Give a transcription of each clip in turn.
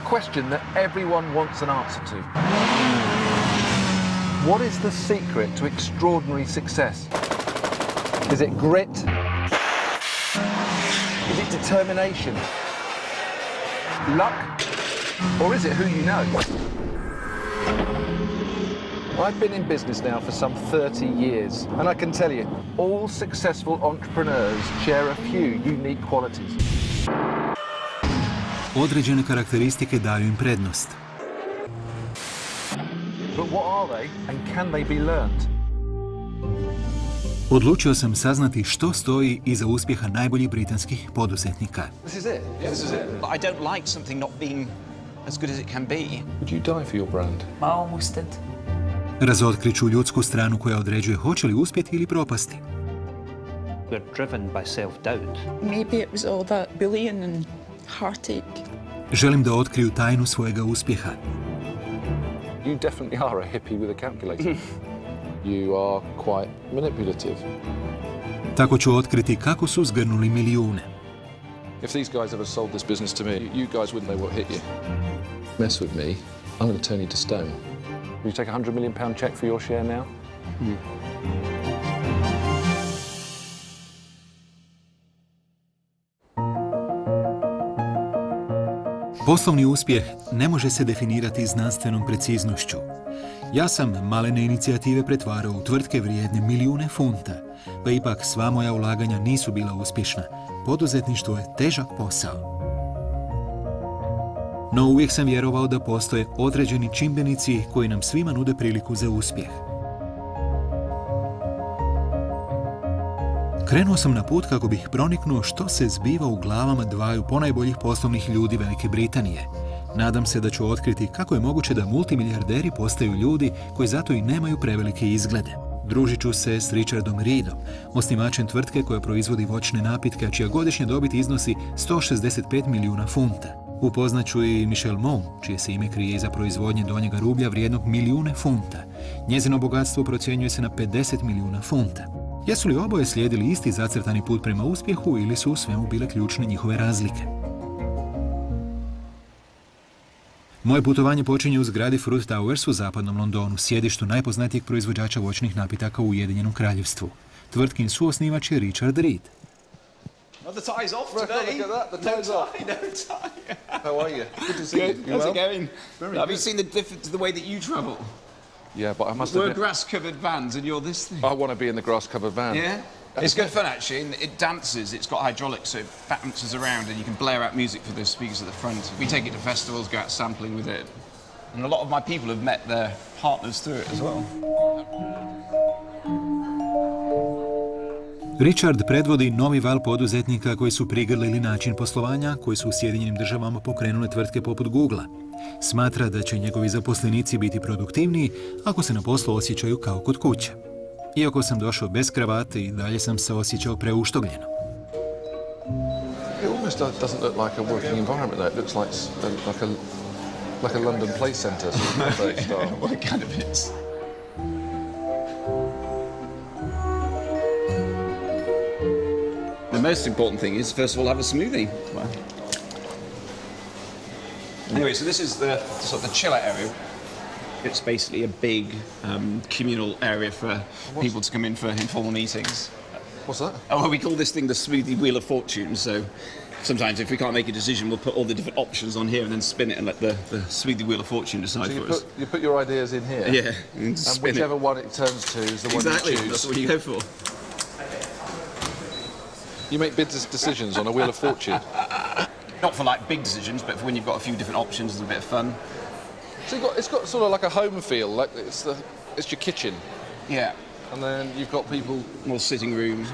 question that everyone wants an answer to. What is the secret to extraordinary success? Is it grit? Is it determination? Luck? Or is it who you know? I've been in business now for some 30 years, and I can tell you, all successful entrepreneurs share a few unique qualities. Određene karakteristike daju im prednost. But what are they, and can they be learned? Odlučio sam saznati što stoji iza uspjeha najboljih britanskih poduzetnika. This is it? Yeah, this is it. But I don't like something not being as good as it can be. Would you die for your brand? I almost did. Razotkriću ljudsku stranu koja određuje hoće li uspjeti ili propasti. We're driven by self-doubt. Maybe it was all that bullying and heartache. Želim da otkriju tajnu svojega uspjeha. You definitely are a hippie with a calculator. You are quite manipulative. Tako ću otkriti kako su zgrnuli milijune. If these guys ever sold this business to me, you guys wouldn't know what hit you. Mess with me, I'm going to turn you to stone. Will you take a £100 million check for your share now? Poslovni uspjeh ne može se definirati znanstvenom preciznošću. Ja sam malene inicijative pretvarao u tvrtke vrijedne milijune funta, pa ipak sva moja ulaganja nisu bila uspješna. Poduzetništvo je težak posao. No uvijek sam vjerovao da postoje određeni čimbenici koji nam svima nude priliku za uspjeh. Krenuo sam na put kako bih proniknuo što se zbiva u glavama dvaju ponajboljih poslovnih ljudi Velike Britanije. Nadam se da ću otkriti kako je moguće da multimilijarderi postaju ljudi koji zato i nemaju prevelike izglede. Družit ću se s Richardom Reedom, osnivačem tvrtke koja proizvodi voćne napitke, a čija godišnja dobit iznosi 165 milijuna funta. Upoznaću i Michelle Mone, čije se ime krije iza proizvodnje donjega rublja vrijednog milijune funta. Njezino bogatstvo procjenjuje se na 50 milijuna funta. Jesu li oboje slijedili isti zacrtani put prema uspjehu ili su u svemu bile ključne njihove razlike? Moje putovanje počinje u zgradi Fruit Towers u zapadnom Londonu, sjedištu najpoznatijeg proizvođača voćnih napitaka u Ujedinjenom kraljevstvu. Tvrtkin suosnivač je Richard Reed. Oh, the tie's off today. Look at that, the tie's off. No tie. How are you? Good to see you. Good. You How's well? it going? Very Have good. you seen the difference to the way that you travel? Yeah, but I must We're admit, grass-covered vans and you're this thing. I want to be in the grass-covered van. Yeah? It's good fun, actually. And it dances. It's got hydraulics, so it bounces around and you can blare out music for the speakers at the front. We take it to festivals, go out sampling with it. And a lot of my people have met their partners through it as well. Richard predvodi novi val poduzetnika koji su prigrlili način poslovanja, koji su u Sjedinjenim državama pokrenule tvrtke poput Googlea. Smatra da će njegovi zaposlenici biti produktivniji ako se na poslu osjećaju kao kod kuće. Iako sam došao bez kravate i dalje sam se osjećao preuštogljeno. It almost doesn't look like a working environment though. It looks like a London play centre. Well, it kind of is. The most important thing is, first of all, have a smoothie. Anyway, so this is the sort of the chiller area. It's basically a big communal area for people to come in for informal meetings. What's that? Oh, well, we call this thing the smoothie wheel of fortune. So sometimes if we can't make a decision, we'll put all the different options on here and then spin it and let the smoothie wheel of fortune decide So for us. you put your ideas in here? Yeah, and And spin whichever it. one it turns to is the one Exactly, you choose. that's what you go for. You make big decisions on a wheel of fortune. Not for like big decisions, but for when you've got a few different options, it's a bit of fun. So it's got sort of like a home feel, like it's your kitchen. Yeah. And then you've got people, More sitting room.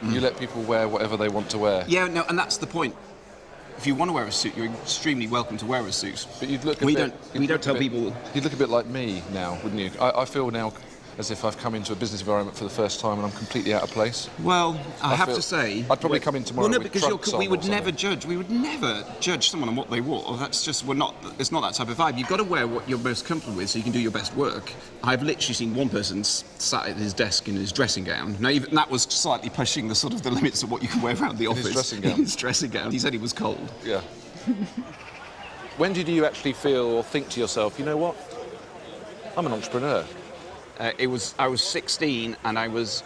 you let people wear whatever they want to wear. Yeah, no, and that's the point. If you want to wear a suit, you're extremely welcome to wear a suit. But you'd look a we bit... We don't tell people... You'd look a bit like me now, wouldn't you? I feel now as if I've come into a business environment for the first time and I'm completely out of place. Well, I have to say... I'd probably come in tomorrow well, no, with because trunks on we would or never something. judge. We would never judge someone on what they wore. That's just, it's not that type of vibe. You've got to wear what you're most comfortable with so you can do your best work. I've literally seen one person sat at his desk in his dressing gown. Now, even that was slightly pushing the limits of what you can wear around the office. his dressing gown? In his dressing gown. He said he was cold. Yeah. When did you actually feel or think to yourself, you know what, I'm an entrepreneur? I was 16 and I was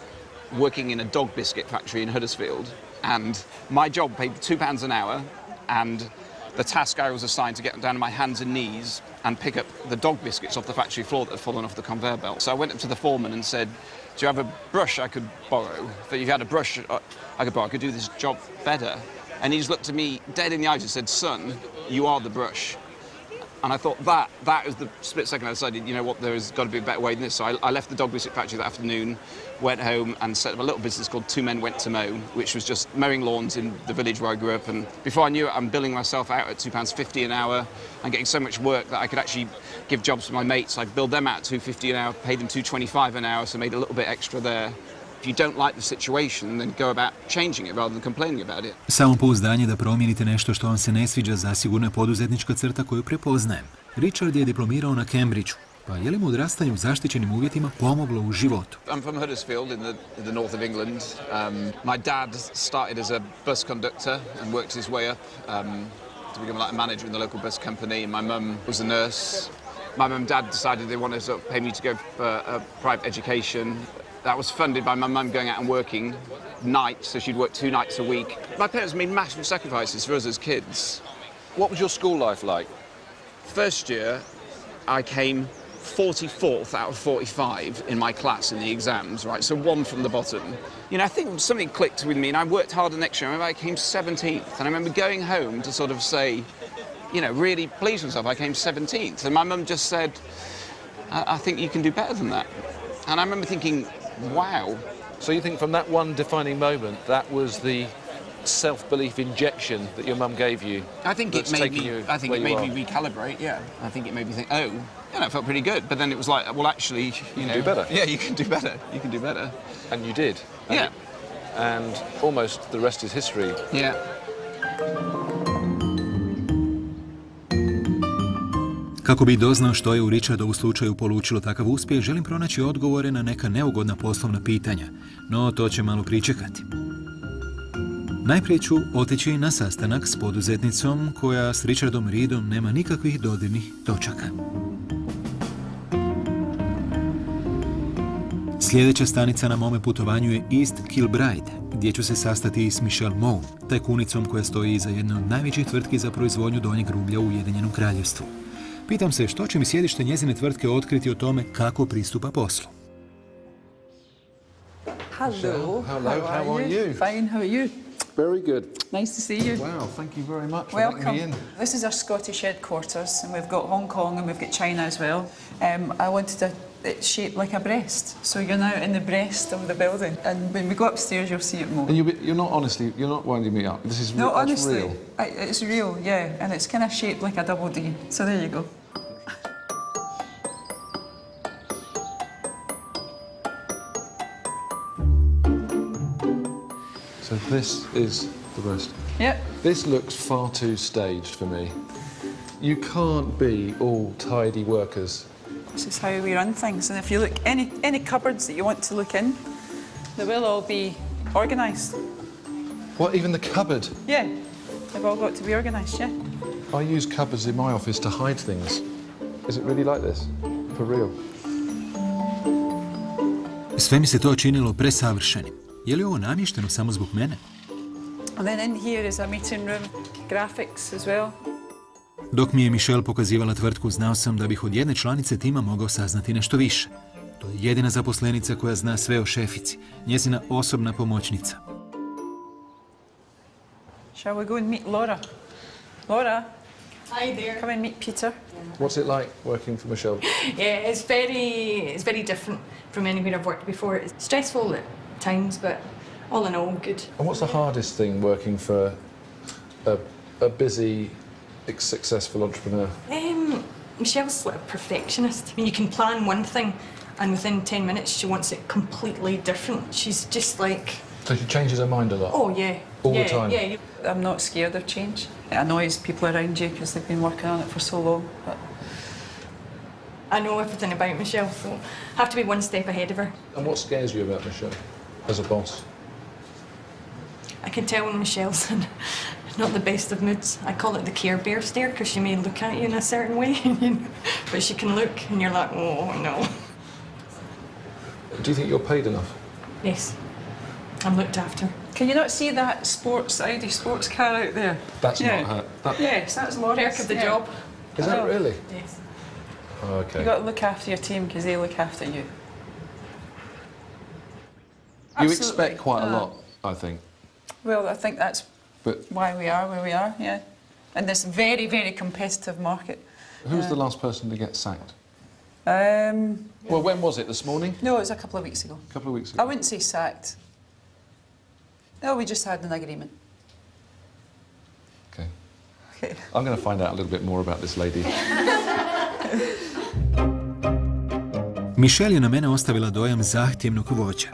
working in a dog biscuit factory in Huddersfield, and my job paid £2 an hour, and the task I was assigned to get down on my hands and knees and pick up the dog biscuits off the factory floor that had fallen off the conveyor belt. So I went up to the foreman and said, do you have a brush I could borrow? If you had a brush I could borrow, I could do this job better. And he just looked at me dead in the eyes and said, son, you are the brush. And I thought that was the split second I decided, you know what, there's got to be a better way than this. So I left the dog biscuit factory that afternoon, went home and set up a little business called Two Men Went to Mow, which was just mowing lawns in the village where I grew up. And before I knew it, I'm billing myself out at £2.50 an hour and getting so much work that I could actually give jobs to my mates. I'd bill them out at £2.50 an hour, paid them £2.25 an hour, so made a little bit extra there. If you don't like the situation, then go about changing it rather than complaining about it. Samopouzdanje da promijenite nešto što vam se ne sviđa zasigurno je poduzetnička crta koju prepoznajem. Richard je diplomirao na Cambridgeu, pa je li mu odrastanje u zaštićenim uvjetima pomoglo u životu? I'm from Huddersfield in the north of England. My dad started as a bus conductor and worked his way up to become like a manager in the local bus company. And my mum was a nurse. My mum and dad decided they wanted to sort of pay me to go for a private education. That was funded by my mum going out and working nights, so she'd work 2 nights a week. My parents made massive sacrifices for us as kids. What was your school life like? First year, I came 44th out of 45 in my class in the exams, right? So 1 from the bottom. You know, I think something clicked with me, and I worked harder next year. I remember I came 17th, and I remember going home to sort of say, you know, really please myself, I came 17th. And my mum just said, I think you can do better than that. And I remember thinking, wow. So you think from that one defining moment, that was the self-belief injection that your mum gave you? I think it made me recalibrate, yeah. I think it made me think, oh, you know, it felt pretty good. But then it was like, well, actually, you know, do better. Yeah, you can do better. You can do better. And you did. Yeah. And almost the rest is history. Yeah. Kako bi doznao što je u Richardovu slučaju polučilo takav uspjeh, želim pronaći odgovore na neka neugodna poslovna pitanja, no to će malo pričekati. Najprije ću otići na sastanak s poduzetnicom koja s Richardom Reedom nema nikakvih dodirnih točaka. Sljedeća stanica na mome putovanju je East Kilbride, gdje ću se sastati s Michelle Moe, tajkunicom koja stoji iza jedne od najvećih tvrtki za proizvodnju donjeg rublja u Ujedinjenom Kraljevstvu. Pitam se što će mi sjedište njezine tvrtke otkriti o tome kako pristupa poslu. Hello. Hello, how are you? Fine, how are you? Very good. Nice to see you. Wow, thank you very much for letting me in. This is our Scottish headquarters, and we've got Hong Kong and we've got China as well. I wanted it shaped like a breast, so you're now in the breast of the building. And when we go upstairs, you'll see it more. And you're not winding me up. This is no, honestly, real. It's real, yeah, and it's kind of shaped like a double D. So there you go. So this is the breast. Yep. This looks far too staged for me. You can't be all tidy workers. This is how we run things, and if you look, any cupboards that you want to look in, they will all be organised. What, even the cupboard? Yeah, they've all got to be organised, yeah. I use cupboards in my office to hide things. Is it really like this? For real? Sve mi se to činilo presavršenim. Je li ovo namješteno samo zbog mene? And then in here is a meeting room, graphics as well. Dok mi je Michelle pokazivala tvrtku, znao sam da bih od jedne članice tima mogao saznati nešto više. To je jedina zaposlenica koja zna sve o šefici, njezina osobna pomoćnica. Shall we go and meet Laura? Laura? Hi there. Come and meet Peter. What's it like working for Michelle? Yeah, it's very different from anywhere I've worked before. It's stressful at times, but all in all, good. And what's the hardest thing working for a busy, successful entrepreneur? Michelle's like a perfectionist. I mean, you can plan one thing, and within 10 minutes she wants it completely different. She's just like... So she changes her mind a lot? Oh, yeah. All the time? Yeah. I'm not scared of change. It annoys people around you because they've been working on it for so long. But I know everything about Michelle, so I have to be one step ahead of her. And what scares you about Michelle as a boss? I can tell when Michelle's not the best of moods. I call it the Care Bear stare because she may look at you in a certain way, but she can look and you're like, oh no. Do you think you're paid enough? Yes, I'm looked after. Can you not see that Audi sports car out there? That's not her. Yes, that's Laura's. Perk of the job. Is that really? Yes. Oh, okay. You've got to look after your team because they look after you. You expect quite a lot, I think. Well, I think that's why we are where we are, yeah. In this very, very competitive market. Who was the last person to get sacked? Well, when was it? This morning? No, it was a couple of weeks ago. A couple of weeks ago. I wouldn't say sacked. No, we just had an agreement. Okay. Okay. I'm going to find out a little bit more about this lady. Michelle je na mene ostavila dojam zahtjevnog vođa.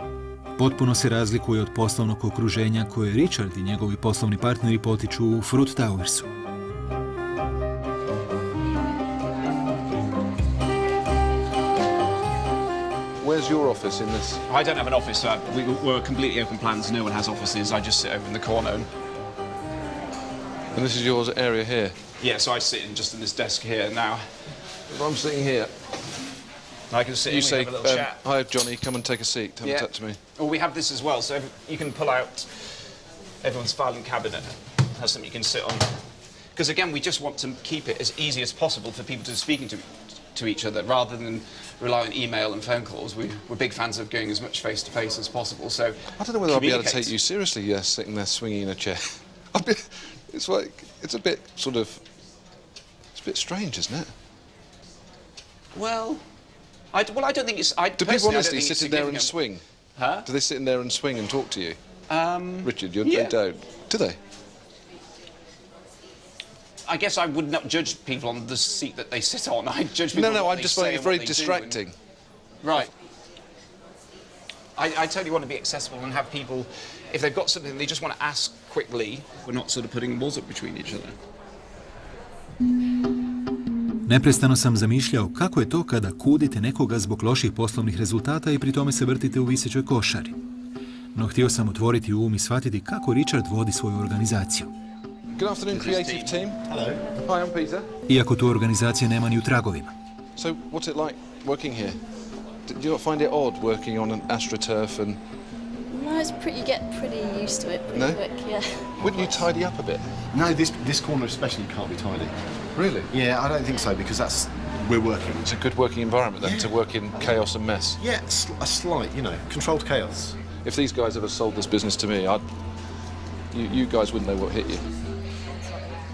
Potpuno se razlikuje od poslovnog okruženja koje Richard i njegovi poslovni partneri potiču u Fruit Towersu. Where's your office in this? I don't have an office. We're completely open plans. No one has offices. I just sit over in the corner. And this is your area here? Yeah, so I sit just in this desk here now. If I'm sitting here, I can sit you and say, have a little chat. hi, Johnny, come and take a seat. Have a chat to me. Well, we have this as well, so you can pull out everyone's filing cabinet. Has something you can sit on. Because again, we just want to keep it as easy as possible for people to be speaking to each other, rather than rely on email and phone calls. We're big fans of going as much face-to-face as possible, so I don't know whether I'll be able to take you seriously, sitting there swinging in a chair. It's like, it's a bit sort of, it's a bit strange, isn't it? Well, I don't think it's... Do people honestly sit in there and swing? Huh? Do they sit in there and swing and talk to you? Richard, they don't. Do they? I guess I would not judge people on the seat that they sit on. I judge people on what I'm they just say finding it and very what they do distracting. Right. I totally want to be accessible and have people, if they've got something they just want to ask quickly, we're not sort of putting walls up between each other. Neprestano sam zamišljao kako je to kada kudite nekoga zbog loših poslovnih rezultata i pri tome se vrtite u visećoj košari. No htio sam otvoriti um i shvatiti kako Richard vodi svoju organizaciju. Good afternoon, creative team. Hello. Hi, I'm Peter. Iako tu organizacije nema ni u tragovima. So, what's it like working here? Do you not find it odd working on an AstroTurf and... No, you get pretty used to it pretty quick, yeah. Wouldn't you tidy up a bit? No, this corner especially can't be tidy. Really? Yeah, I don't think so, because we're working. It's a good working environment then, to work in chaos and mess. Yeah, a slight, controlled chaos. If these guys ever sold this business to me, you guys wouldn't know what hit you.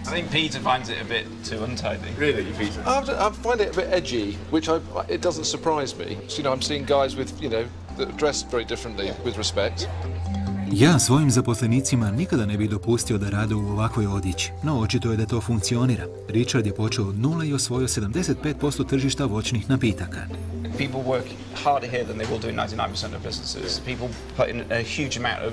I think Peter finds it a bit too untidy. Really, Peter? I find it a bit edgy, which it doesn't surprise me. So, I'm seeing guys with, that are dressed very differently, with respect. Ja svojim zaposlenicima nikada ne bih dopustio da rade u ovakvoj odjeći, no očito je da to funkcionira. Richard je počeo od nula i osvojio 75% tržišta voćnih napitaka. People work harder here than they will do in 99% of businesses. People put in a huge amount of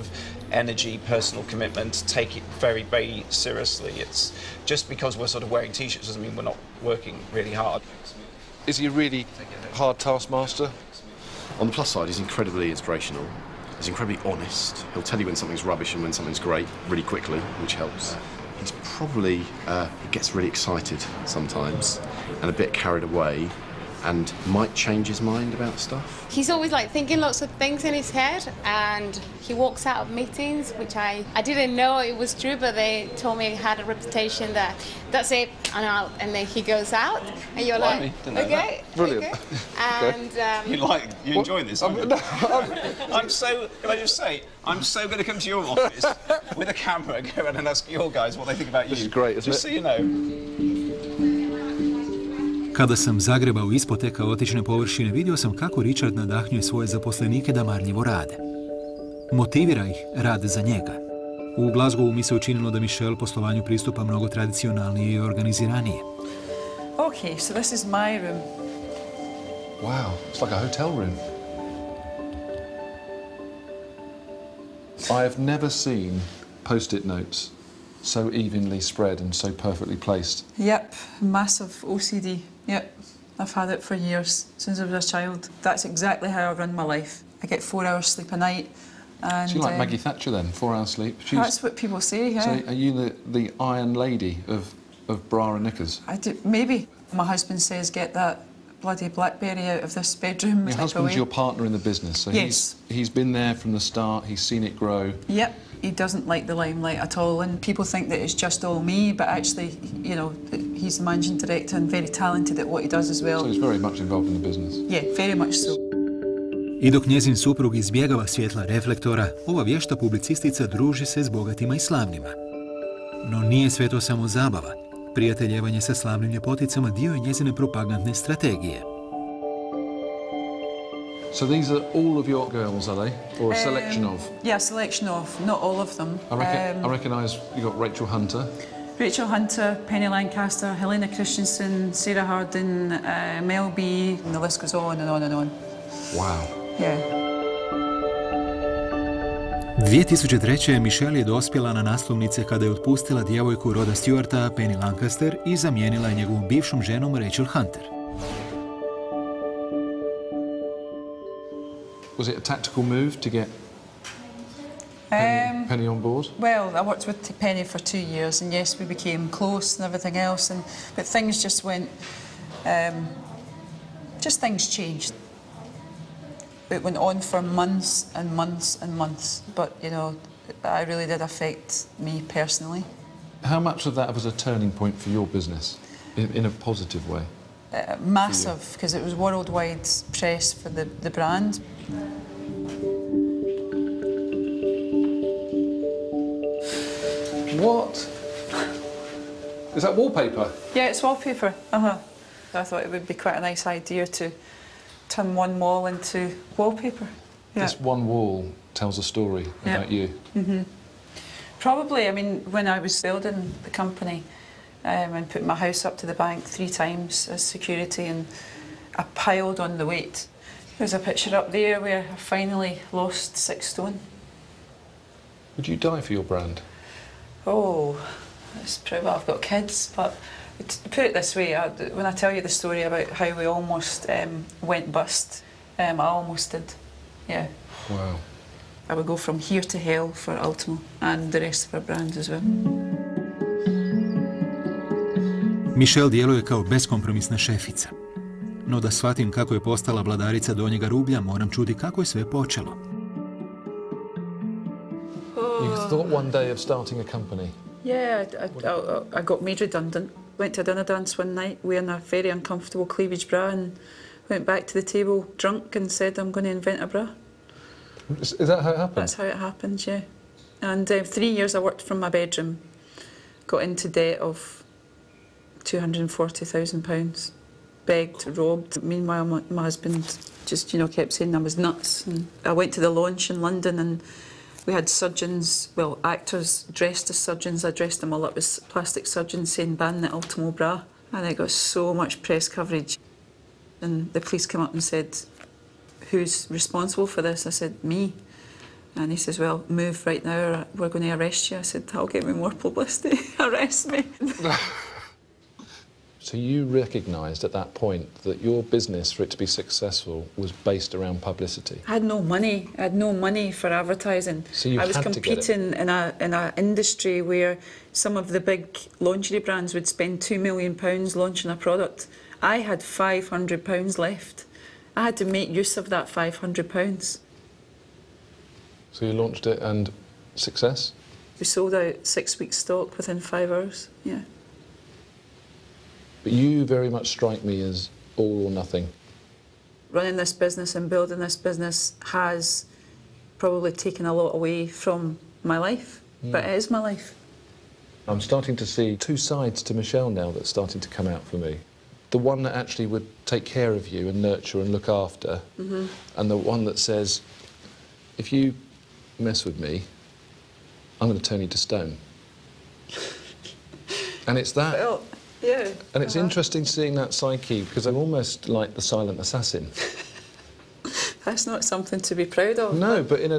energy, personal commitment, take it very, very seriously. It's just because we're sort of wearing t-shirts doesn't mean we're not working really hard. Is he a really hard taskmaster? On the plus side, he's incredibly inspirational. He's incredibly honest. He'll tell you when something's rubbish and when something's great really quickly, which helps. He's probably, he gets really excited sometimes and a bit carried away and might change his mind about stuff. He's always thinking lots of things in his head, and he walks out of meetings, which I didn't know it was true, but they told me he had a reputation that that's it, I'm out, and then he goes out, and you're like, okay, brilliant. Okay. And you enjoying this? Can I just say, I'm so going to come to your office with a camera and go around and ask your guys what they think about you. This is great, isn't it? Just so you know. Kada sam zagrebao ispod te kaotične površine, vidio sam kako Richard nadahnjuje svoje zaposlenike da marljivo rade. Motivira ih rad za njega. U Glasgowu mi se učinilo da Michelle poslovanju pristupa mnogo tradicionalnije i organiziranije. Okay, so this is my room. Wow, it's like a hotel room. I have never seen post-it notes so evenly spread and so perfectly placed. Yep, massive OCD. Yep, I've had it for years, since I was a child. That's exactly how I run my life. I get 4 hours sleep a night. And, so you're like Maggie Thatcher then, 4 hours sleep. That's what people say, yeah. So are you the iron lady of bra and knickers? I do, maybe. My husband says, get that bloody BlackBerry out of this bedroom. Your husband's your partner in the business, so yes. he's been there from the start, he's seen it grow. Yep, he doesn't like the limelight at all, and people think that it's just all me, but actually, you know, he's the managing director and very talented at what he does as well. So he's very much involved in the business. Yeah, very much so. I dok njezin suprug izbjegava svjetla reflektora, ova vješta publicistica druži se s bogatima i slavnima. No nije sve to samo zabava. Prijateljevanje sa slavnim ljepoticama dio je njezine propagandne strategije. So these are all of your girls, are they? Or a selection of? Yeah, a selection of, not all of them. I recognise you've got Rachel Hunter. Rachel Hunter, Penny Lancaster, Helena Christensen, Sarah Hardin, Mel B, and the list goes on and on and on. Wow. Yeah. 2003. Michelle je dospjela na naslovnice kada je otpustila djevojku Roda Stewarta, Penny Lancaster, i zamijenila je njegovom bivšom ženom Rachel Hunter. Was it a tactical move to get Penny on board? Well, I worked with Penny for 2 years, and yes, we became close and everything else, but things just went, things changed. It went on for months and months and months, but, you know, it really did affect me personally. How much of that was a turning point for your business, in a positive way? Massive, because it was worldwide press for the brand. What? Is that wallpaper? Yeah, it's wallpaper. I thought it would be quite a nice idea to turn one wall into wallpaper. Yeah. This one wall tells a story about you. Mm-hmm. Probably, I mean, when I was building the company and put my house up to the bank 3 times as security, and I piled on the weight. There's a picture up there where I finally lost 6 stone. Would you die for your brand? Oh, that's probably, well, I've got kids, but to put it this way, when I tell you the story about how we almost went bust, I almost did, yeah. Wow. I would go from here to hell for Ultimo and the rest of our brands as well. Michelle djeluje kao beskompromisna šefica. No da shvatim kako je postala vladarica donjega rublja, moram čuti kako je sve počelo. You thought one day of starting a company? Yeah, I got made redundant. Went to a dinner dance one night wearing a very uncomfortable cleavage bra and went back to the table drunk and said, I'm going to invent a bra. Is that how it happened? That's how it happened, yeah. And 3 years I worked from my bedroom, got into debt of £240,000, begged, robbed. Meanwhile, my husband just, you know, kept saying I was nuts. And I went to the launch in London and we had surgeons, well, actors dressed as surgeons. I dressed them all up as plastic surgeons saying ban the Ultimo bra. And I got so much press coverage. And the police came up and said, who's responsible for this? I said, me. And he says, well, move right now or we're going to arrest you. I said, that'll get me more publicity. Arrest me. So you recognised at that point that your business, for it to be successful, was based around publicity? I had no money. I had no money for advertising. So you I was had to get it. competing in an industry where some of the big lingerie brands would spend £2 million launching a product. I had £500 left. I had to make use of that £500. So you launched it and success? We sold out 6 weeks' stock within 5 hours, yeah. But you very much strike me as all or nothing. Running this business and building this business has probably taken a lot away from my life, but it is my life. I'm starting to see 2 sides to Michelle now that's starting to come out for me. The one that actually would take care of you and nurture and look after, and the one that says, if you mess with me, I'm going to turn you to stone. And it's that. Well, yeah. And it's interesting seeing that psyche, because I'm almost like the silent assassin. That's not something to be proud of. No, but in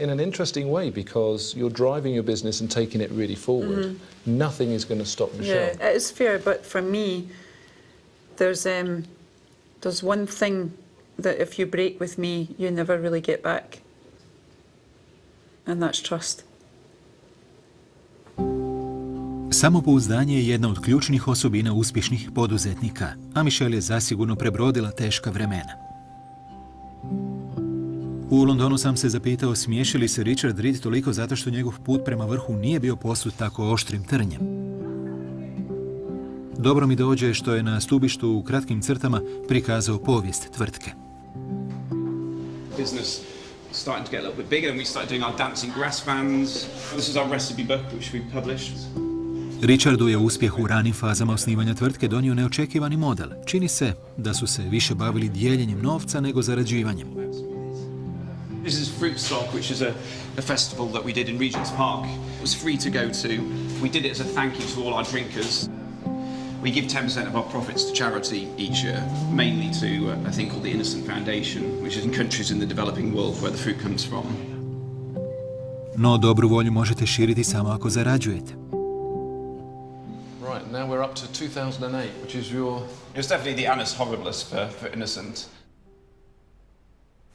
an interesting way, because you're driving your business and taking it really forward. Nothing is going to stop Michelle. Yeah, it is fair, but for me, there's one thing that if you break with me, you never really get back. and that's trust. Samopouzdanje je jedna od ključnih osobina uspješnih poduzetnika, a Michelle je zasigurno prebrodila teška vremena. U Londonu sam se zapitao smiješi li se Richard Reed toliko zato što njegov put prema vrhu nije bio posut tako oštrim trnjem. Dobro mi dođe što je na stubištu u kratkim crtama prikazao povijest tvrtke. Business starting to get a little bit bigger and we started doing our dancing grass vans. This is our recipe book which we published. Richardu je uspjeh u ranim fazama osnivanja tvrtke donio neočekivani model. Čini se da su se više bavili dijeljenjem novca nego zarađivanjem. This is Fruit Stock, which is a festival that we did in Regent's Park. It was free to go to. We did it as a thank you to all our drinkers. We give 10% of our profits to charity each year, mainly to a thing called the Innocent Foundation, which is in countries in the developing world where the fruit comes from. No dobru volju možete širiti samo ako zarađujete. Right, now we're up to 2008, which is your... It was definitely the annus horribilis for Innocent.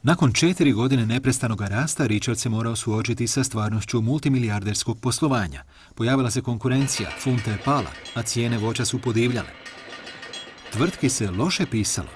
Nakon 4 godine neprestanog rasta, Richard se morao suočiti sa stvarnošću multimilijarderskog poslovanja. Pojavila se konkurencija, funta je pala, a cijene voća su podivljale. Tvrtki se loše pisalo.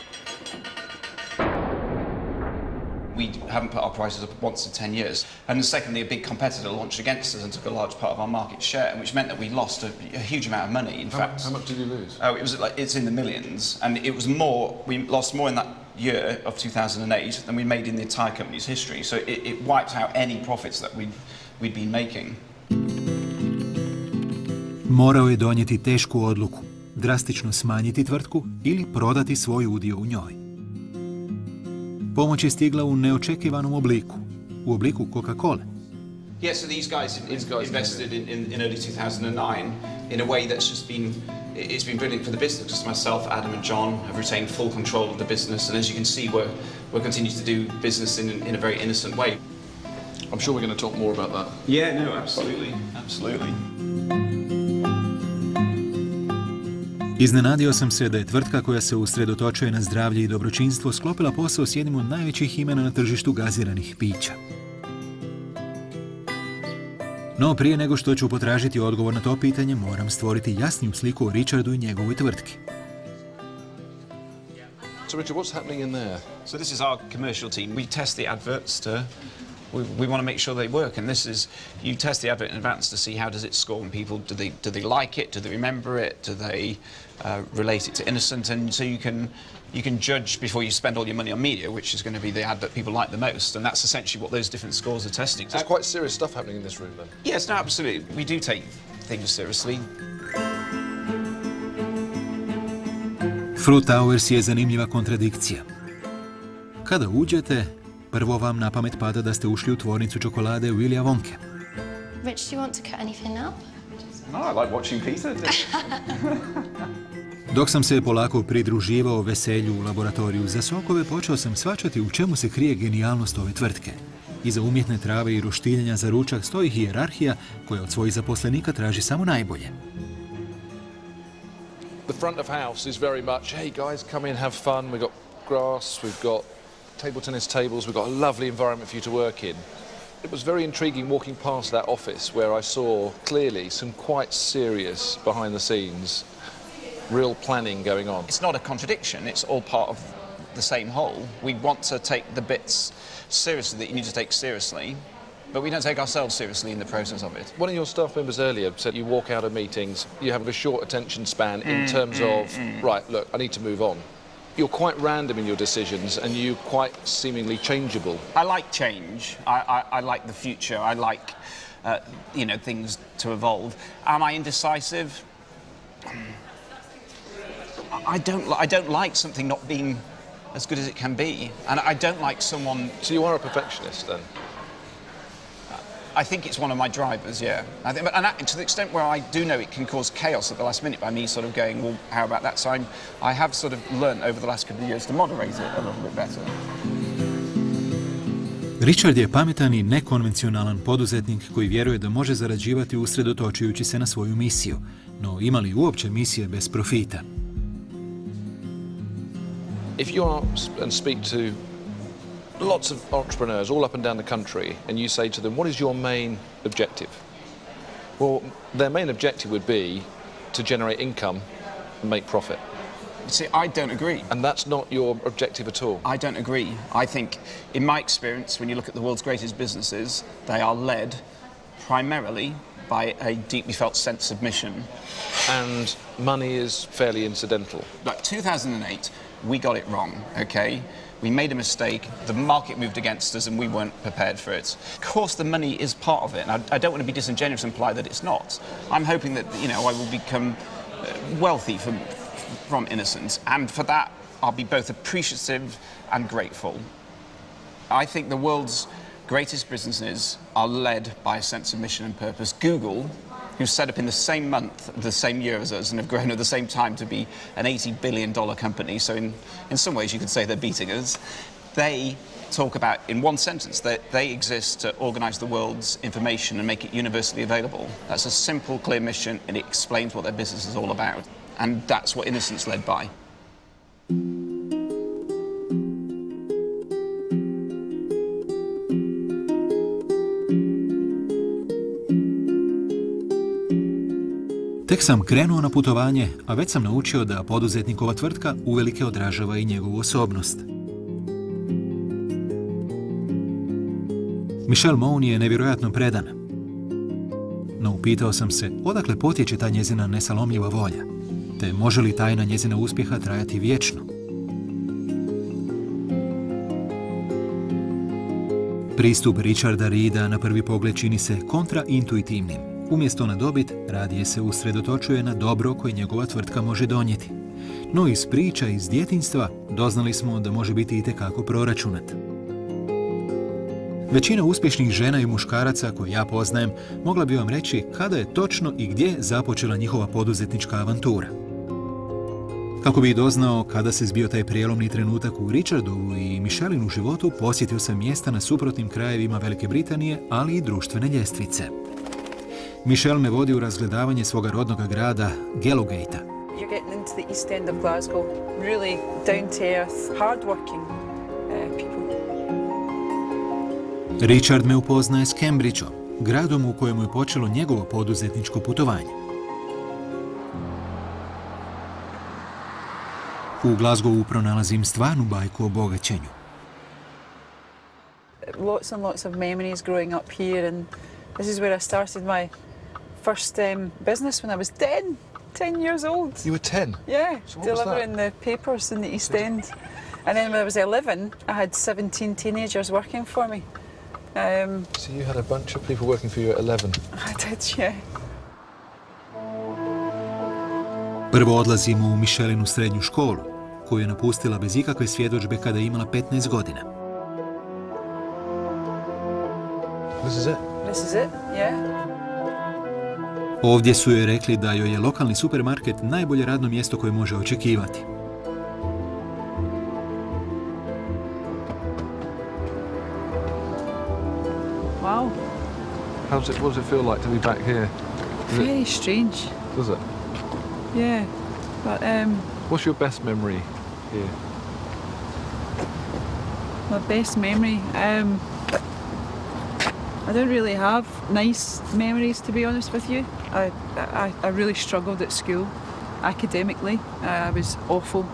We haven't put our prices up once in 10 years. And secondly, a big competitor launched against us and took a large part of our market share, which meant that we lost a huge amount of money. In fact, how much did you lose? Oh, it's in the millions, and it was more. We lost more in that year of 2008 than we made in the entire company's history. So it wiped out any profits that we'd been making. Morao je donijeti tešku odluku, drastično smanjiti tvrtku ili prodati svoj udio u njoj. Pomoć je stigla u neočekivanom obliku, u obliku Coca-Cole. Yeah, so these guys invested in early 2009 in a way that's just been, it's been brilliant for the business, because myself, Adam and John have retained full control of the business, and as you can see, we're continuing to do business in a very innocent way. I'm sure we're going to talk more about that. Yeah, no, absolutely, absolutely. Iznenadio sam se da je tvrtka koja se usredotočuje na zdravlje i dobročinstvo sklopila posao s jednim od najvećih imena na tržištu gaziranih pića. No prije nego što ću potražiti odgovor na to pitanje, moram stvoriti jasniju sliku o Richardu i njegovoj tvrtki. So Richard, what's happening in there? So this is our commercial team. We test the adverts to... We want to make sure they work, and this is, you test the advert in advance to see how does it score on people. Do they like it? Do they remember it? Do they relate it to Innocent? And so you can judge before you spend all your money on media, which is going to be the ad that people like the most, and that's essentially what those different scores are testing. There's quite serious stuff happening in this room, then. Yes, no, absolutely. We do take things seriously. Fruit Towers je zanimljiva kontradikcija. Kada uđete, prvo vam na pamet pada da ste ušli u tvornicu čokolade Willija Wonke. Rich, do you want to cut anything up? No, I like watching Peter. Dok sam se polako pridruživao veselju u laboratoriju za sokove, počeo sam shvaćati u čemu se krije genijalnost ove tvrtke. Iza umjetne trave i roštiljenja za ručak stoji hijerarhija koja od svojih zaposlenika traži samo najbolje. The front of house is very much, hey guys, come in, have fun. We've got grass, we've got table tennis tables, we've got a lovely environment for you to work in. It was very intriguing walking past that office where I saw clearly some quite serious behind the scenes, real planning going on. It's not a contradiction, it's all part of the same whole. We want to take the bits seriously that you need to take seriously, but we don't take ourselves seriously in the process of it. One of your staff members earlier said you walk out of meetings, you have a short attention span in terms of, right, look, I need to move on. You're quite random in your decisions and you're quite seemingly changeable. I like change. I like the future. I like, things to evolve. Am I indecisive? I don't like something not being as good as it can be, and I don't like someone. So you are a perfectionist then? I think it's one of my drivers, yeah. And to the extent where I do know it can cause chaos at the last minute by me sort of going, well, how about that? So I have sort of learned over the last couple of years to moderate it a little bit better. Richard je pametan i nekonvencionalan poduzetnik koji vjeruje da može zarađivati usredotočujući se na svoju misiju. No ima li uopće misije bez profita? If you are and speak to lots of entrepreneurs all up and down the country, and you say to them, what is your main objective? Well, their main objective would be to generate income and make profit. See, I don't agree. And that's not your objective at all? I don't agree. I think, in my experience, when you look at the world's greatest businesses, they are led primarily by a deeply felt sense of mission. And money is fairly incidental. Like 2008, we got it wrong, OK? We made a mistake, the market moved against us and we weren't prepared for it. Of course, the money is part of it, and I don't want to be disingenuous and imply that it's not. I'm hoping that, you know, I will become wealthy from innocence, and for that, I'll be both appreciative and grateful. I think the world's greatest businesses are led by a sense of mission and purpose. Google, who's set up in the same month, the same year as us, and have grown at the same time to be an $80 billion company, so in some ways you could say they're beating us, they talk about, in one sentence, that they exist to organise the world's information and make it universally available. That's a simple, clear mission, and it explains what their business is all about. And that's what Innocent's led by. Tek sam krenuo na putovanje, a već sam naučio da poduzetnikova tvrtka uvelike odražava i njegovu osobnost. Michelle Moon je nevjerojatno predana. No upitao sam se odakle potječe ta njezina nesalomljiva volja, te može li tajna njezina uspjeha trajati vječno. Pristup Richarda Reeda na prvi pogled čini se kontraintuitivnim. Umjesto na dobit, radije se usredotočuje na dobro koje njegova tvrtka može donijeti. No iz priča iz djetinjstva doznali smo da može biti itekako proračunat. Većina uspješnih žena i muškaraca koje ja poznajem mogla bi vam reći kada je točno i gdje započela njihova poduzetnička avantura. Kako bi doznao kada se zbio taj prijelomni trenutak u Richardovu i Michelinu životu, posjetio sam mjesta na suprotnim krajevima Velike Britanije, ali i društvene ljestvice. Michelle me vodi u razgledavanje svoga rodnog grada, Gallowgate-a. You're getting into the east end of Glasgow, really down to earth, hard-working people. Richard me upoznaje s Cambridgeom, gradom u kojemu je počelo njegovo poduzetničko putovanje. U Glasgowu pronalazim stvarnu bajku o bogaćenju. Lots and lots of memories growing up here, and this is where I started my first business when I was 10 years old. You were 10? Yeah, so delivering the papers in the East End. And then when I was 11, I had 17 teenagers working for me. So you had a bunch of people working for you at 11? I did, yeah. Prvo odlazimo u Michelinu srednju školu, koju je napustila bez ikakve svjedodžbe kada je imala 15 godina. This is it? This is it, yeah. Ovdje su joj rekli da joj je lokalni supermarket najbolje radno mjesto koje može očekivati. Wow. What does it feel like to be back here? Very strange. Does it? Yeah, but what's your best memory here? My best memory? I don't really have nice memories, to be honest with you. I really struggled at school, academically. I was awful.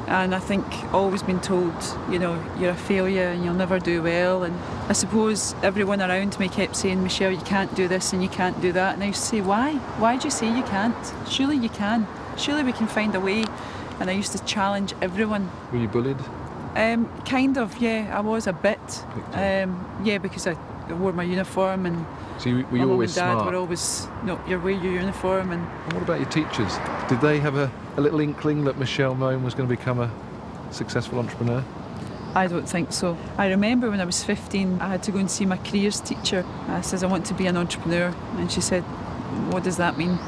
And I think always been told, you know, you're a failure and you'll never do well. And I suppose everyone around me kept saying, Michelle, you can't do this and you can't do that. And I used to say, why? Why do you say you can't? Surely you can. Surely we can find a way. And I used to challenge everyone. Were you bullied? Kind of, yeah. I was a bit. Yeah, because I wore my uniform, and so were you my always mum and dad smart? were always, no, you wear your uniform. And what about your teachers? Did they have a little inkling that Michelle Moan was going to become a successful entrepreneur? I don't think so. I remember when I was 15, I had to go and see my careers teacher. I said, I want to be an entrepreneur. And she said, what does that mean?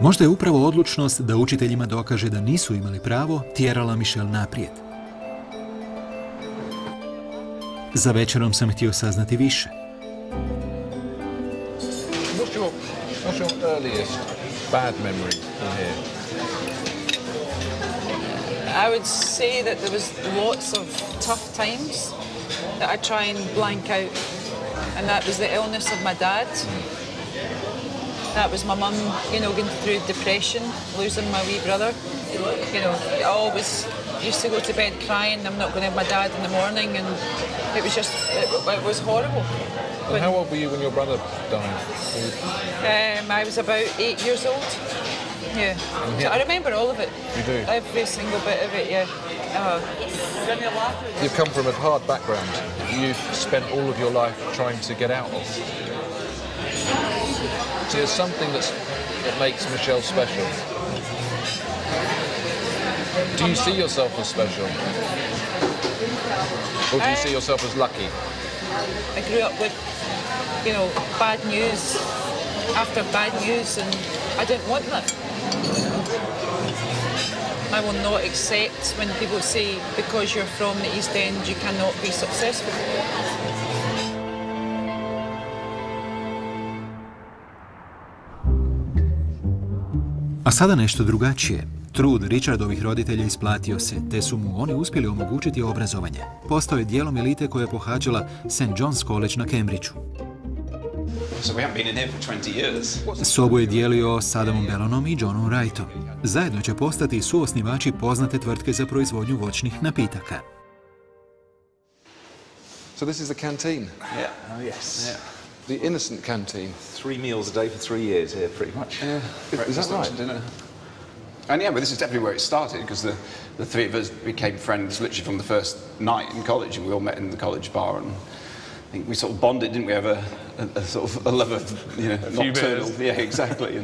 Možda je upravo odlučnost da učiteljima dokaže da nisu imali pravo tjerala Michelle naprijed. Za večerom sam htio saznati više. What's your earliest bad memory from here? I would say that there was lots of tough times that I try and blank out. And that was the illness of my dad. That was my mum, you know, going through depression, losing my wee brother. You know, I always used to go to bed crying, I'm not going to have my dad in the morning, and it was just, it was horrible. And how old were you when your brother died? I was about 8 years old. Yeah. So I remember all of it. You do? Every single bit of it, yeah. You've come from a hard background. You've spent all of your life trying to get out of. So there's something that makes Michelle special. Do you see yourself as special? Or do you see yourself as lucky? I grew up with, you know, bad news after bad news, and I didn't want that. I will not accept when people say, because you're from the East End, you cannot be successful. A sada nešto drugačije. Trud Richardovih roditelja isplatio se, te su mu oni uspjeli omogućiti obrazovanje. Postao je dijelom elite koja je pohađala St. John's College na Cambridgeu. Sobu je dijelio s Adamom Bellonom i Johnom Wrightom. Zajedno će postati suosnivači poznate tvrtke za proizvodnju voćnih napitaka. So this is the canteen? Yeah, oh yes. Yeah. The innocent canteen. 3 meals a day for 3 years here, pretty much. Yeah. Is that right? Dinner. And yeah, but this is definitely where it started, because the three of us became friends literally from the first night in college, and we all met in the college bar, and I think we sort of bonded, didn't we? Have a sort of a love of, you know, nocturnal. Yeah, exactly.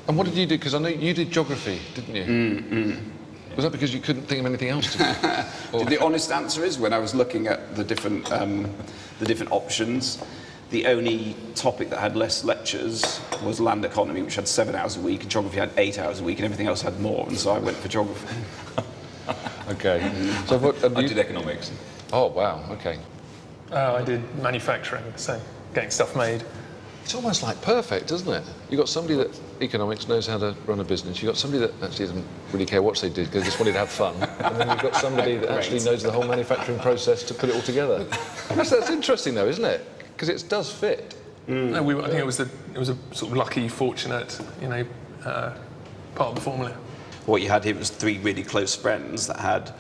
And what did you do? Because I know you did geography, didn't you? Was that because you couldn't think of anything else to do? The honest answer is, when I was looking at the different options, the only topic that had less lectures was land economy, which had 7 hours a week, and geography had 8 hours a week, and everything else had more, and so I went for geography. Okay. So I did economics. Oh, wow, okay. I did manufacturing, so getting stuff made. It's almost like perfect, isn't it? You've got somebody that economics knows how to run a business. You've got somebody that actually doesn't really care what they did because they just wanted to have fun. And then you've got somebody that actually knows the whole manufacturing process to put it all together. That's interesting, though, isn't it? Because it does fit. No, I think it was a sort of lucky, fortunate, you know, part of the formula. What you had here was 3 really close friends that had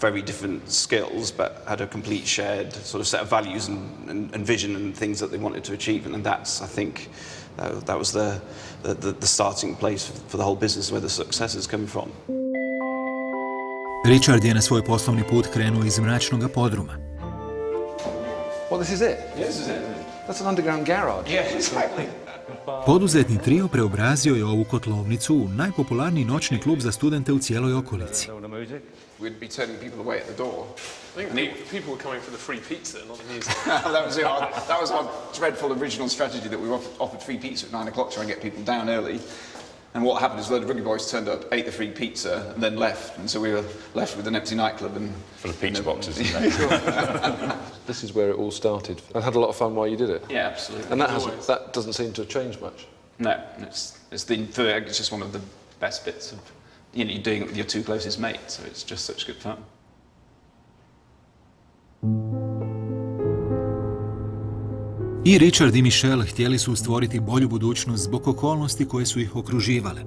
very different skills, but had a complete shared sort of set of values and vision and things that they wanted to achieve, and that's, I think, that was the starting place for the whole business, where the success is coming from. Richard je na svoj poslovni put krenuo iz mračnog podruma. Well, this is it? Yeah, this is it. That's an underground garage. Yeah, exactly. Poduzetni trio preobrazio je ovu kotlovnicu u najpopularniji noćni klub za studente u cijeloj okolici. We'd be turning people away at the door. I think people were coming for the free pizza, not the music. That was our dreadful original strategy, that we offered free pizza at 9 o'clock to try and get people down early. And what happened is a load of rugby boys turned up, ate the free pizza, and then left. And so we were left with an empty nightclub and full of pizza boxes. This is where it all started. And had a lot of fun while you did it. Yeah, absolutely. And that doesn't seem to have changed much. No, it's just one of the best bits of, you know, you're doing it with your 2 closest mates, so it's just such good fun. I Richard i Michelle htjeli su stvoriti bolju budućnost zbog okolnosti koje su ih okruživale.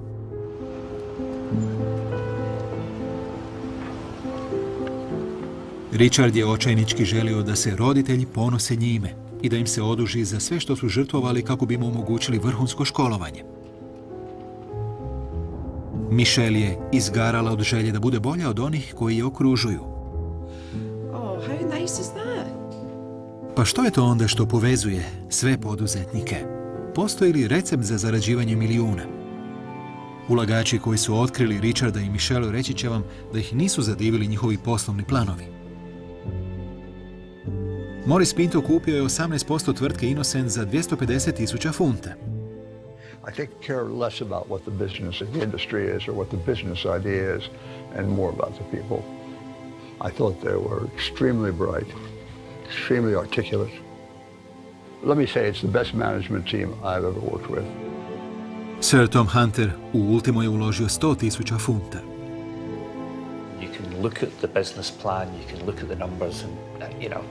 Richard je očajnički želio da se roditelji ponose njime i da im se oduži za sve što su žrtvovali kako bi mu omogućili vrhunsko školovanje. Michelle je izgarala od želje da bude bolja od onih koji je okružuju. Oh, how nice is that? Pa što je to onda što povezuje sve poduzetnike? Postoji li recept za zarađivanje milijuna? Ulagači koji su otkrili Richarda i Michelle reći će vam da ih nisu zadivili njihovi poslovni planovi. Morris Pinto kupio je 18% tvrtke Innocent za 250.000 funta. I think care less about what the business of the industry is or what the business idea is, and more about the people. I thought they were extremely bright, extremely articulate. Let me say it's the best management team I've ever worked with. Sir Tom Hunter u Ultimo je uložio 100.000 funta. You can look at the business plan, you can look at the numbers, and you know,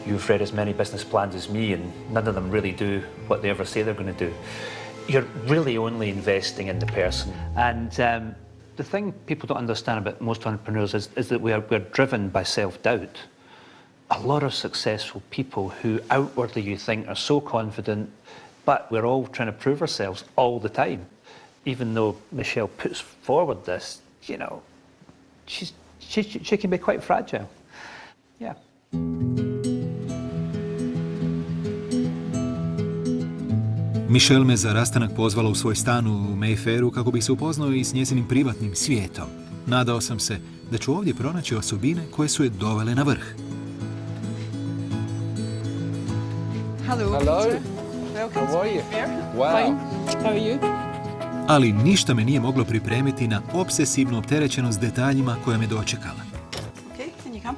you've read as many business plans as me, and none of them really do what they ever say they're going to do. You're really only investing in the person. And the thing people don't understand about most entrepreneurs is that we're driven by self-doubt. A lot of successful people who outwardly you think are so confident, but we're all trying to prove ourselves all the time. Even though Michelle puts forward this, you know, she can be quite fragile. Yeah. Michelle me za rastanak pozvala u svoj stan u Mayfairu kako bih se upoznao i s njezinim privatnim svijetom. Nadao sam se da ću ovdje pronaći osobine koje su je dovele na vrh. Hello. Hello. Welcome How are you? Fair. Wow. Fine. How are you? Ali ništa me nije moglo pripremiti na obsesivnu opterećenost detaljima koja me dočekala. Okay, can you come?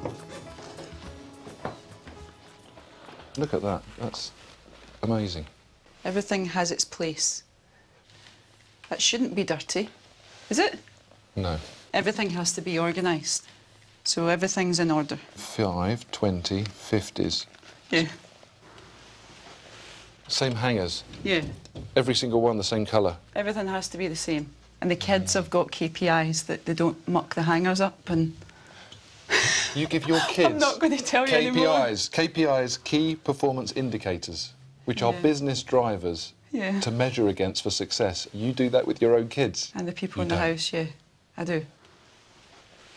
Look at that. That's amazing. Everything has its place. That shouldn't be dirty, is it? No. Everything has to be organised. So everything's in order. 5, 20, 50s. Yeah. Same hangers. Yeah. Every single one the same colour. Everything has to be the same. And the kids have got KPIs that they don't muck the hangers up and... You give your kids I'm not going to tell you anymore. KPIs, key performance indicators, which are business drivers to measure against for success. You do that with your own kids. And the people in the house, yeah, I do.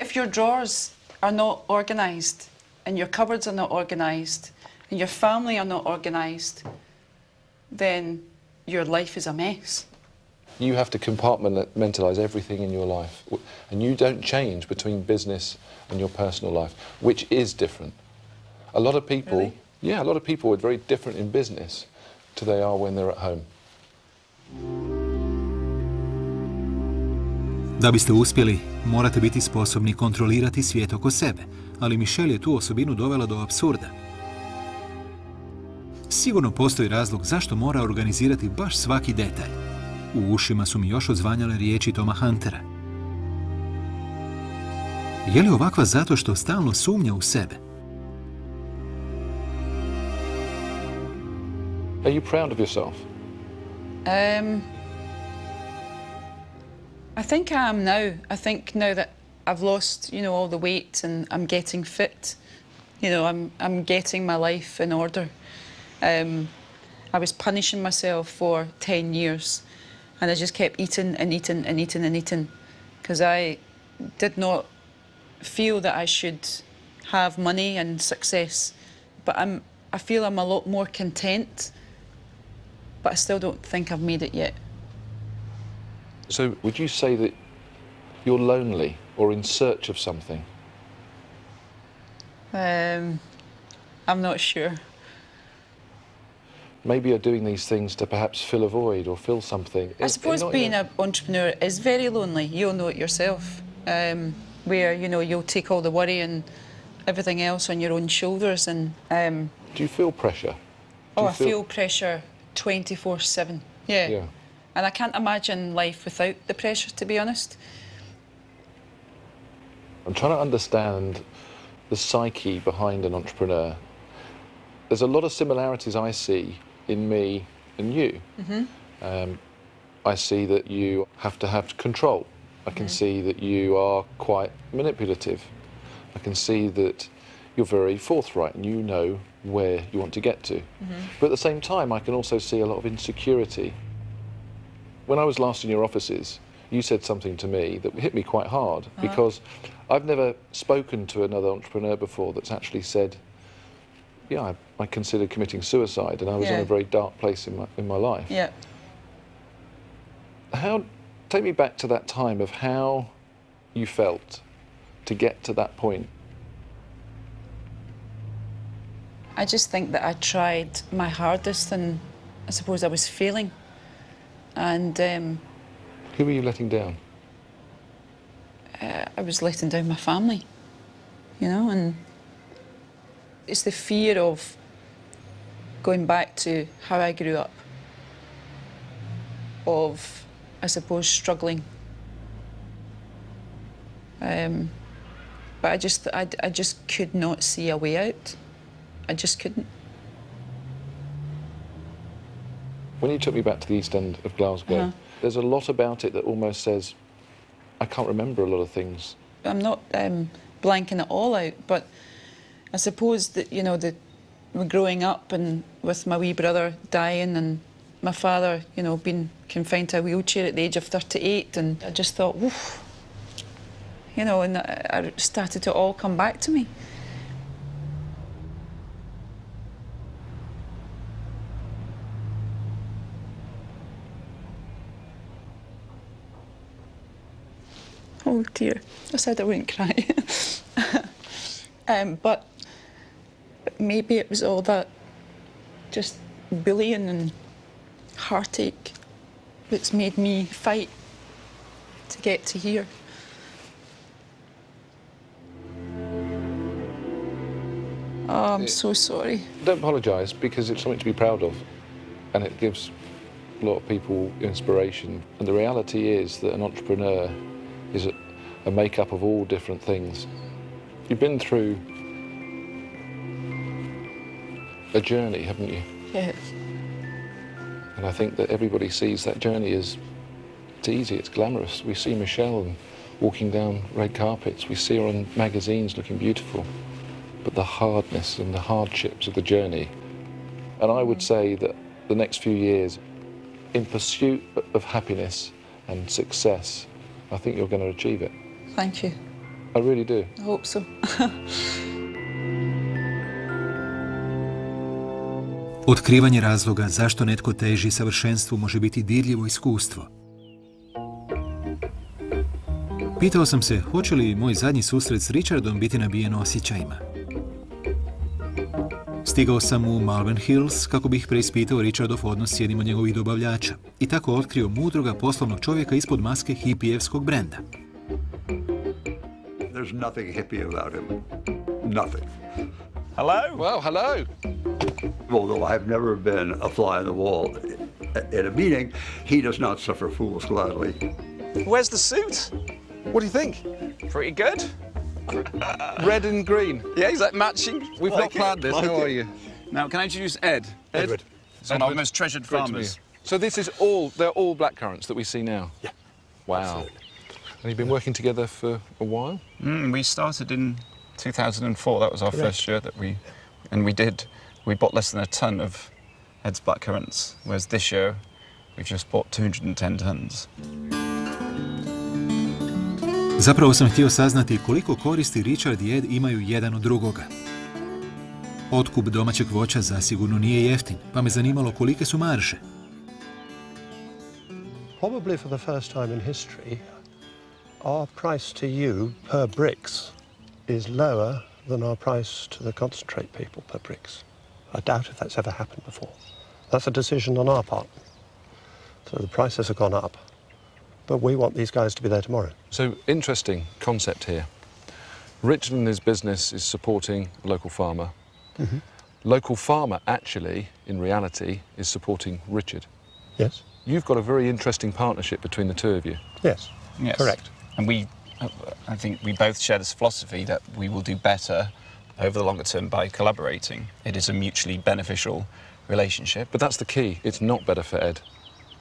If your drawers are not organised, and your cupboards are not organised, and your family are not organised, then your life is a mess. You have to compartmentalise everything in your life. And you don't change between business and your personal life, which is different. A lot of people, really? Yeah, a lot of people are very different in business to they are when they're at home. Da biste uspjeli, morate biti sposobni kontrolirati svijet oko sebe, ali Michelle je tu osobinu dovela do apsurda. Sigurno postoji razlog zašto mora organizirati baš svaki detalj. U ušima su mi još odzvanjale riječi Toma Huntera. Je li ovakva zato što stalno sumnja u sebe? Are you proud of yourself? I think I am now. I think now that I've lost, you know, all the weight and I'm getting fit, you know, I'm getting my life in order. I was punishing myself for 10 years and I just kept eating and eating and eating and eating because I did not feel that I should have money and success. But I feel I'm a lot more content, but I still don't think I've made it yet. So would you say that you're lonely or in search of something? I'm not sure. Maybe you're doing these things to perhaps fill a void or fill something. I suppose being an entrepreneur is very lonely. You'll know it yourself. Where, you know, you'll take all the worry and everything else on your own shoulders. And do you feel pressure? I feel pressure 24/7. Yeah. And I can't imagine life without the pressure, to be honest. I'm trying to understand the psyche behind an entrepreneur. There's a lot of similarities I see in me and you. I see that you have to have control. I can see that you are quite manipulative. I can see that you're very forthright and you know where you want to get to. But at the same time, I can also see a lot of insecurity. When I was last in your offices, you said something to me that hit me quite hard because I've never spoken to another entrepreneur before that's actually said, yeah, I considered committing suicide and I was in a very dark place in my life. Yeah. Take me back to that time of how you felt to get to that point. I just think that I tried my hardest and I suppose I was failing. And who were you letting down? I was letting down my family, you know, and it's the fear of going back to how I grew up, of, I suppose, struggling. But I just could not see a way out. I just couldn't. When you took me back to the East End of Glasgow, there's a lot about it that almost says, I can't remember a lot of things. I'm not blanking it all out, but I suppose that, you know, growing up and with my wee brother dying and my father, you know, being confined to a wheelchair at the age of 38, and I just thought, woof, you know, and I started to all come back to me. Oh dear, I said I wouldn't cry. But maybe it was all that just bullying and heartache that's made me fight to get to here. Oh, I'm so sorry. Don't apologise, because it's something to be proud of, and it gives a lot of people inspiration. And the reality is that an entrepreneur is a make-up of all different things. You've been through a journey, haven't you? Yes. And I think that everybody sees that journey as it's easy, it's glamorous. We see Michelle walking down red carpets, we see her on magazines looking beautiful. But the hardness and the hardships of the journey. And I would say that the next few years, in pursuit of happiness and success, I think you're going to achieve it. Thank you. I really do. I hope so. Otkrivanje razloga zašto netko teži savršenstvu može biti dirljivo iskustvo. Pitao sam se hoće li moj zadnji susret s Richardom biti nabijen osjećajima. Stigao sam u Malvern Hills kako bih preispitao Richardov odnos s jednim od njegovih dobavljača i tako otkrio mudroga poslovnog čovjeka ispod maske hipijevskog brenda. There's nothing hippie about him. Nothing. Hello? Well, hello. Although I've never been a fly on the wall at a meeting, he does not suffer fools gladly. Where's the suit? What do you think? Pretty good. Red and green. Yeah, is that matching? We've not planned this. How are you? Now, can I introduce Ed? Edward. It's one of our most treasured farmers. So this is they're all blackcurrants that we see now? Yeah. Wow. Absolutely. And you've been working together for a while? We started in 2004. That was our first year that we bought less than a ton of Ed's blackcurrants, whereas this year we've just bought 210 tons. Zapravo sam htio saznati koliko koristi Richard i Ed imaju jedan od drugoga. Otkup domaćeg voća zasigurno nije jeftin, pa me zanimalo kolike su marže. Probably for the first time in history, our price to you per bricks is lower than our price to the concentrate people per bricks. I doubt if that's ever happened before. That's a decision on our part. So the prices have gone up, but we want these guys to be there tomorrow. So, interesting concept here. Richard and his business is supporting a local farmer. Mm-hmm. Local farmer, actually, in reality, is supporting Richard. Yes. You've got a very interesting partnership between the two of you. Yes. Yes. Correct. And I think we both share this philosophy that we will do better over the longer term by collaborating. It is a mutually beneficial relationship. But that's the key. It's not better for Ed.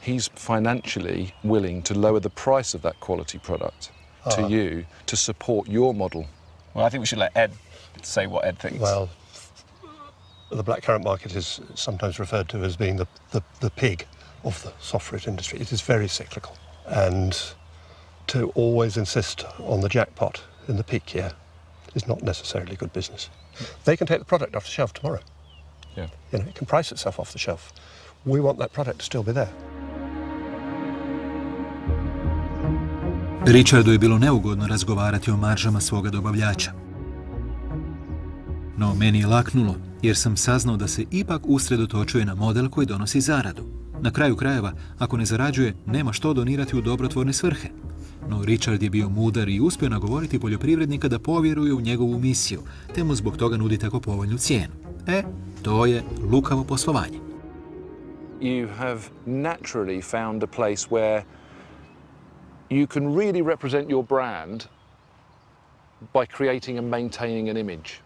He's financially willing to lower the price of that quality product to you to support your model. Well, I think we should let Ed say what Ed thinks. Well, the blackcurrant market is sometimes referred to as being the pig of the soft fruit industry. It is very cyclical. And to always insist on the jackpot in the peak year is not necessarily good business. They can take the product off the shelf tomorrow. Yeah. You know, it can price itself off the shelf. We want that product to still be there. Richardu je bilo neugodno razgovarati o maržama svoga dobavljača. No, meni je laknulo, jer sam saznao da se ipak usredotočuje na model koji donosi zaradu. Na kraju krajeva, ako ne zarađuje, nema što donirati u dobrotvorne svrhe. No, Richard je bio mudar i uspio nagovoriti poljoprivrednika da povjeruje u njegovu misiju, te mu zbog toga nudi tako povoljnu cijenu. To je lukavo poslovanje. You have naturally found a place where you can really represent your brand by creating and maintaining an image.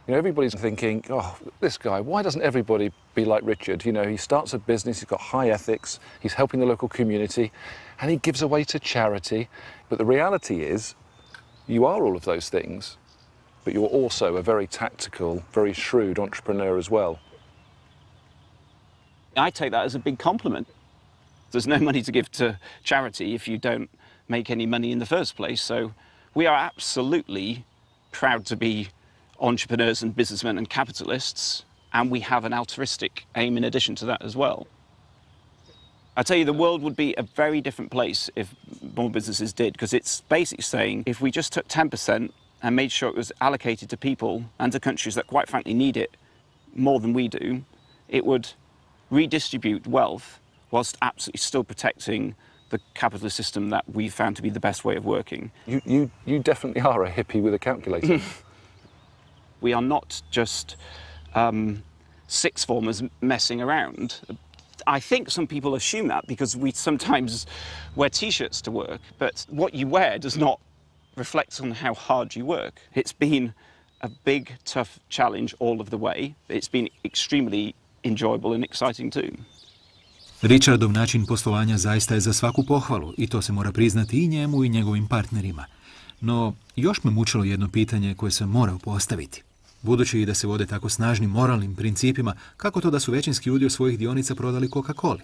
You know, everybody's thinking, oh, this guy, why doesn't everybody be like Richard? You know, he starts a business, he's got high ethics, he's helping the local community, and he gives away to charity. But the reality is, you are all of those things, but you're also a very tactical, very shrewd entrepreneur as well. I take that as a big compliment. There's no money to give to charity if you don't make any money in the first place. So we are absolutely proud to be entrepreneurs and businessmen and capitalists, and we have an altruistic aim in addition to that as well. I tell you, the world would be a very different place if more businesses did, because it's basically saying if we just took 10% and made sure it was allocated to people and to countries that quite frankly need it more than we do, it would redistribute wealth whilst absolutely still protecting the capitalist system that we found to be the best way of working. You definitely are a hippie with a calculator. We are not just sixth formers messing around. I think some people assume that because we sometimes wear T-shirts to work, but what you wear does not reflect on how hard you work. It's been a big, tough challenge all of the way. It's been extremely enjoyable and exciting too. Richardov način poslovanja zaista je za svaku pohvalu i to se mora priznati i njemu i njegovim partnerima. No, još me mučilo jedno pitanje koje sam morao postaviti. Budući da se vode tako snažnim moralnim principima, kako to da su većinski udio svojih dionica prodali Coca-Coli?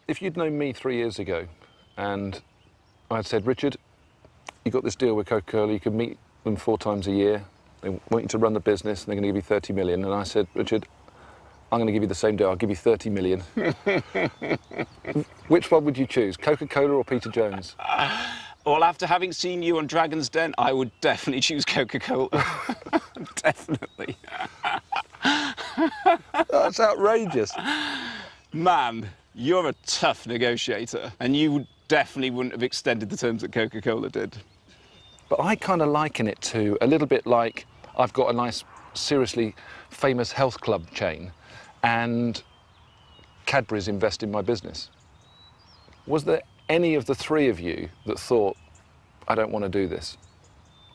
If you'd known me 3 years ago and I had said, Richard, you got this deal with Coca-Cola, you could meet them 4 times a year, they want you to run the business and they're going to give you 30 million. And I said, Richard, I'm going to give you the same deal, I'll give you 30 million. Which one would you choose, Coca-Cola or Peter Jones? Well, after having seen you on Dragon's Den, I would definitely choose Coca-Cola. Definitely. That's outrageous. Man, you're a tough negotiator, and you definitely wouldn't have extended the terms that Coca-Cola did. But I kind of liken it to a little bit like I've got a nice, seriously famous health club chain, and Cadbury's invest in my business. Was there any of the 3 of you that thought, I don't want to do this?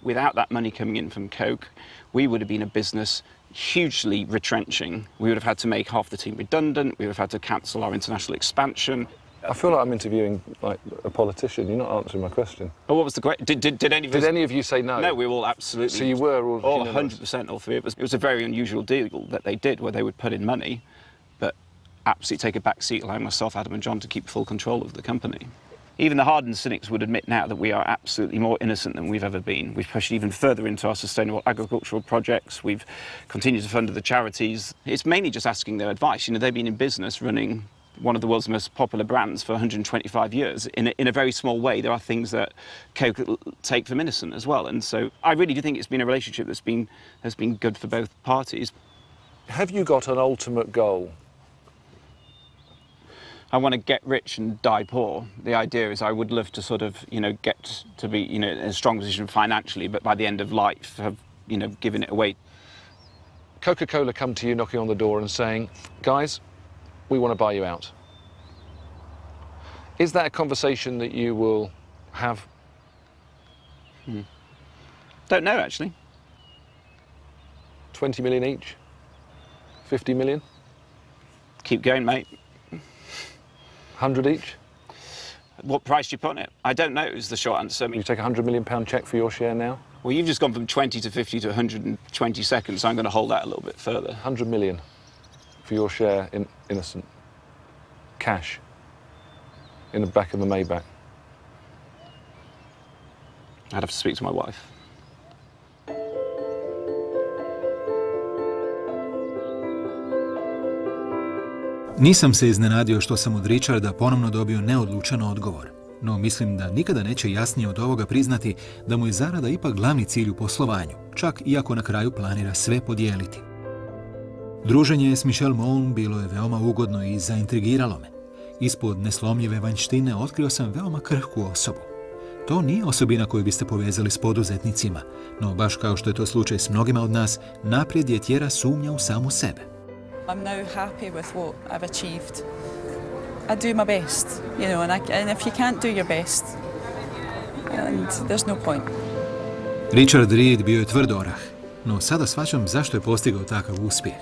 Without that money coming in from Coke, we would have been a business hugely retrenching. We would have had to make half the team redundant, we would have had to cancel our international expansion. I feel like I'm interviewing like a politician. You're not answering my question. Oh, what was the question? Did any of you say no? No, we were all absolutely... So you were all... 100%, all 3 of us. It was a very unusual deal that they did, where they would put in money, but absolutely take a back seat, allowing myself, Adam and John to keep full control of the company. Even the hardened cynics would admit now that we are absolutely more innocent than we've ever been. We've pushed even further into our sustainable agricultural projects. We've continued to fund the charities. It's mainly just asking their advice. You know, they've been in business running one of the world's most popular brands for 125 years. In a very small way, there are things that Coke take from innocent as well. And so I really do think it's been a relationship that's been good for both parties. Have you got an ultimate goal? I want to get rich and die poor. The idea is I would love to sort of, you know, get to be, you know, in a strong position financially, but by the end of life have, you know, given it away. Coca-Cola come to you knocking on the door and saying, guys, we want to buy you out. Is that a conversation that you will have? Don't know, actually. 20 million each? 50 million? Keep going, mate. 100 each? What price do you put on it? I don't know is the short answer. I mean, you take a £100 million cheque for your share now? Well, you've just gone from 20 to 50 to 120 seconds, so I'm going to hold that a little bit further. 100 million for your share in Innocent. Cash. In the back of the Maybach. I'd have to speak to my wife. Nisam se iznenadio što sam od Richarda ponovno dobio neodlučan odgovor, no mislim da nikada neće jasnije od ovoga priznati da mu je zarada ipak glavni cilj u poslovanju, čak iako na kraju planira sve podijeliti. Druženje s Michelle Moon bilo je veoma ugodno i zaintrigiralo me. Ispod neslomljive vanjštine otkrio sam veoma krhku osobu. To nije osobina koju biste povezali s poduzetnicima, no baš kao što je to slučaj s mnogima od nas, naprijed je tjera sumnja u samu sebe. I'm now happy with what I've achieved. I do my best, you know, and if you can't do your best, and there's no point. Richard Reed bio je tvrd orah, no sada shvaćam zašto je postigao takav uspjeh.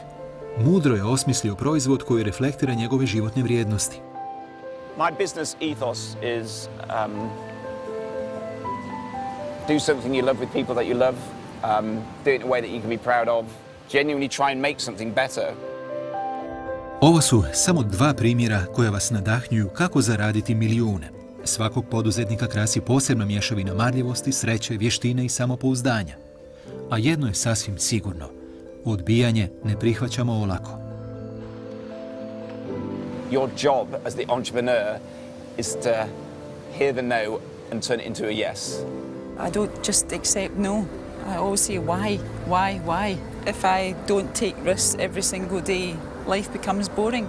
Mudro je osmislio proizvod koji reflektira njegove životne vrijednosti. My business ethos is do something you love with people that you love, do it in a way that you can be proud of, genuinely try and make something better. Ovo su samo 2 primjera koja vas nadahnjuju kako zaraditi milijune. Svakog poduzetnika krasi posebna mješavina marljivosti, sreće, vještine i samopouzdanja. A jedno je sasvim sigurno. Odbijanje ne prihvaćamo olako. Your job as the entrepreneur is to hear the no and turn it into a yes. I don't just accept no. I always say why? If I don't take risks every single day, life becomes boring.